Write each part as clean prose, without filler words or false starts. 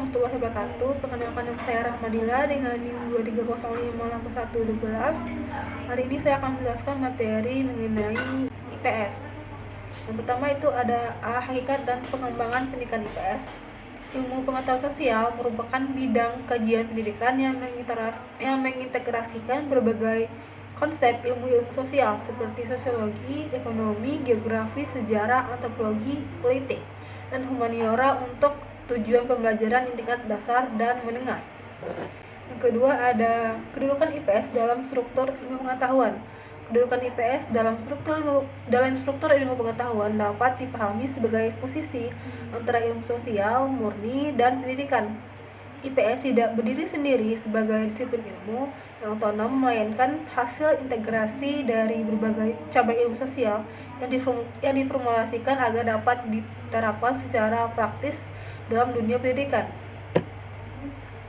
warahmatullahi wabarakatuh. Perkenalkan nama saya Rahmadila dengan NIM 23058112. Hari ini saya akan menjelaskan materi mengenai IPS. Yang pertama itu ada hakikat dan pengembangan pendidikan IPS. Ilmu pengetahuan sosial merupakan bidang kajian pendidikan yang mengintegrasikan berbagai konsep ilmu-ilmu sosial seperti sosiologi, ekonomi, geografi, sejarah, antropologi, politik, dan humaniora untuk tujuan pembelajaran di tingkat dasar dan menengah. Yang kedua ada kedudukan IPS dalam struktur ilmu pengetahuan. Kedudukan IPS dalam struktur ilmu pengetahuan dapat dipahami sebagai posisi antara ilmu sosial, murni, dan pendidikan. IPS tidak berdiri sendiri sebagai disiplin ilmu yang otonom, melainkan hasil integrasi dari berbagai cabang ilmu sosial yang diformulasikan agar dapat diterapkan secara praktis dalam dunia pendidikan.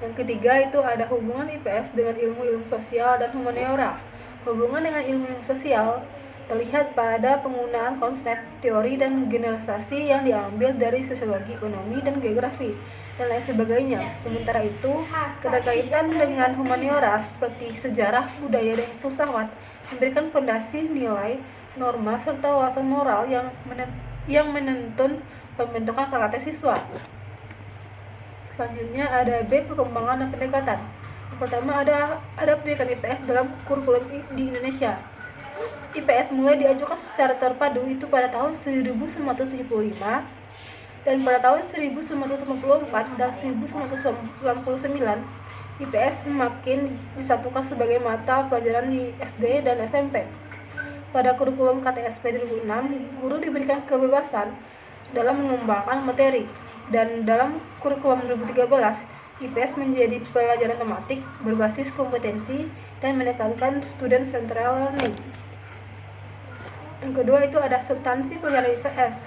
Yang ketiga itu ada hubungan IPS dengan ilmu-ilmu sosial dan humaniora. Hubungan dengan ilmu-ilmu sosial terlihat pada penggunaan konsep, teori, dan generalisasi yang diambil dari sosiologi, ekonomi, dan geografi, dan lain sebagainya. Sementara itu, keterkaitan dengan humaniora seperti sejarah, budaya, dan filsafat memberikan fondasi nilai, norma, serta wawasan moral yang menuntun pembentukan karakter siswa. Selanjutnya ada B, perkembangan dan pendekatan. Yang pertama ada pendidikan IPS dalam kurikulum di Indonesia. IPS mulai diajukan secara terpadu itu pada tahun 1975, dan pada tahun 1994 dan 1999 IPS semakin disatukan sebagai mata pelajaran di SD dan SMP. Pada kurikulum KTSP 2006, guru diberikan kebebasan dalam mengembangkan materi, dan dalam kurikulum 2013 IPS menjadi pelajaran tematik berbasis kompetensi dan menekankan student central learning. Yang kedua itu ada substansi pembelajaran IPS.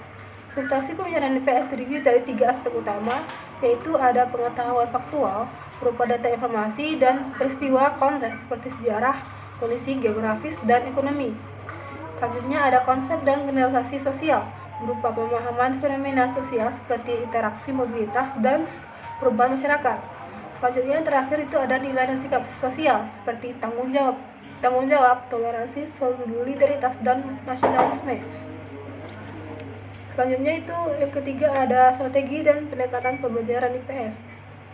Substansi pembelajaran IPS terdiri dari 3 aspek utama, yaitu ada pengetahuan faktual berupa data informasi dan peristiwa konteks seperti sejarah, kondisi geografis, dan ekonomi. Selanjutnya ada konsep dan generalisasi sosial berupa pemahaman fenomena sosial seperti interaksi, mobilitas, dan perubahan masyarakat. Selanjutnya yang terakhir itu ada nilai dan sikap sosial seperti tanggung jawab, toleransi, solidaritas, dan nasionalisme. Selanjutnya itu yang ketiga ada strategi dan pendekatan pembelajaran IPS.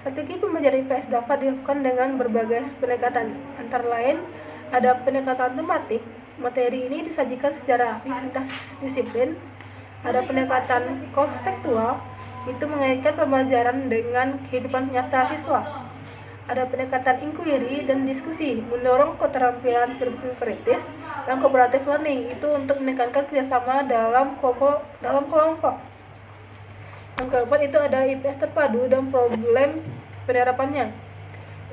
Strategi pembelajaran IPS dapat dilakukan dengan berbagai pendekatan, antara lain ada pendekatan tematik. Materi ini disajikan secara lintas disiplin. Ada pendekatan konseptual, itu mengaitkan pembelajaran dengan kehidupan nyata siswa. Ada pendekatan inquiry dan diskusi, mendorong keterampilan berpikir kritis, dan cooperative learning, itu untuk menekankan kerjasama dalam kelompok. Yang keempat itu ada IPS terpadu dan problem penerapannya.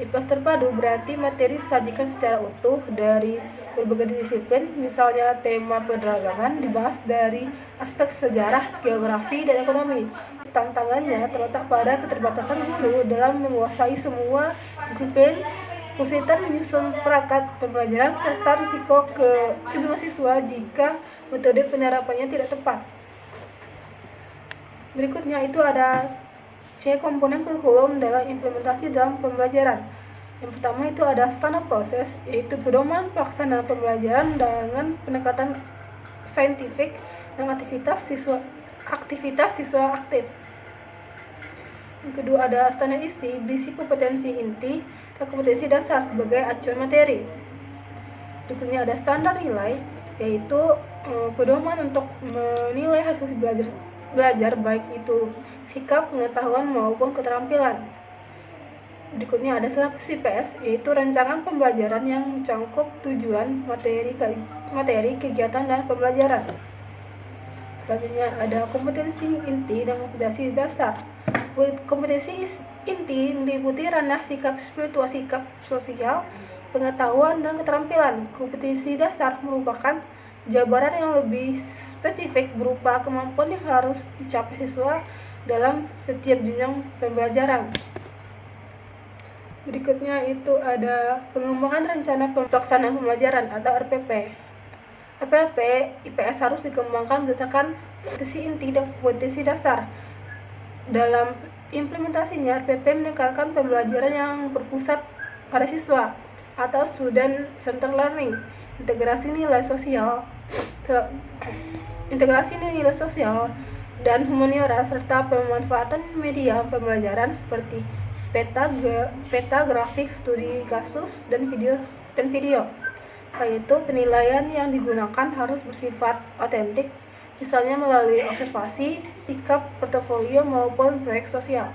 IPS terpadu berarti materi disajikan secara utuh dari berbagai disiplin, misalnya tema perdagangan dibahas dari aspek sejarah, geografi, dan ekonomi. Tantangannya terletak pada keterbatasan guru dalam menguasai semua disiplin, kesulitan menyusun perangkat pembelajaran, serta risiko kebingungan siswa jika metode penerapannya tidak tepat. Berikutnya itu ada C, komponen kurikulum dalam implementasi dalam pembelajaran. Yang pertama itu ada standar proses, yaitu pedoman pelaksanaan pembelajaran dengan pendekatan saintifik dan aktivitas siswa aktif. Yang kedua ada standar isi, berisi kompetensi inti dan kompetensi dasar sebagai acuan materi. Berikutnya ada standar nilai, yaitu pedoman untuk menilai hasil belajar baik itu sikap, pengetahuan, maupun keterampilan. Berikutnya ada silabus IPS, yaitu rancangan pembelajaran yang mencakup tujuan, materi, kegiatan, dan pembelajaran. Selanjutnya ada kompetensi inti dan kompetensi dasar. Kompetensi inti meliputi ranah sikap spiritual, sikap sosial, pengetahuan, dan keterampilan. Kompetensi dasar merupakan jabaran yang lebih spesifik berupa kemampuan yang harus dicapai siswa dalam setiap jenjang pembelajaran. Berikutnya itu ada pengembangan rencana pelaksanaan pembelajaran atau RPP. RPP IPS harus dikembangkan berdasarkan kompetensi inti dan kompetensi dasar. Dalam Implementasinya, RPP menekankan pembelajaran yang berpusat pada siswa atau student center learning, integrasi nilai sosial, dan humaniora, serta pemanfaatan media pembelajaran seperti peta grafik, studi kasus, dan video. Selain itu, penilaian yang digunakan harus bersifat otentik, misalnya melalui observasi, sikap, portofolio, maupun proyek sosial.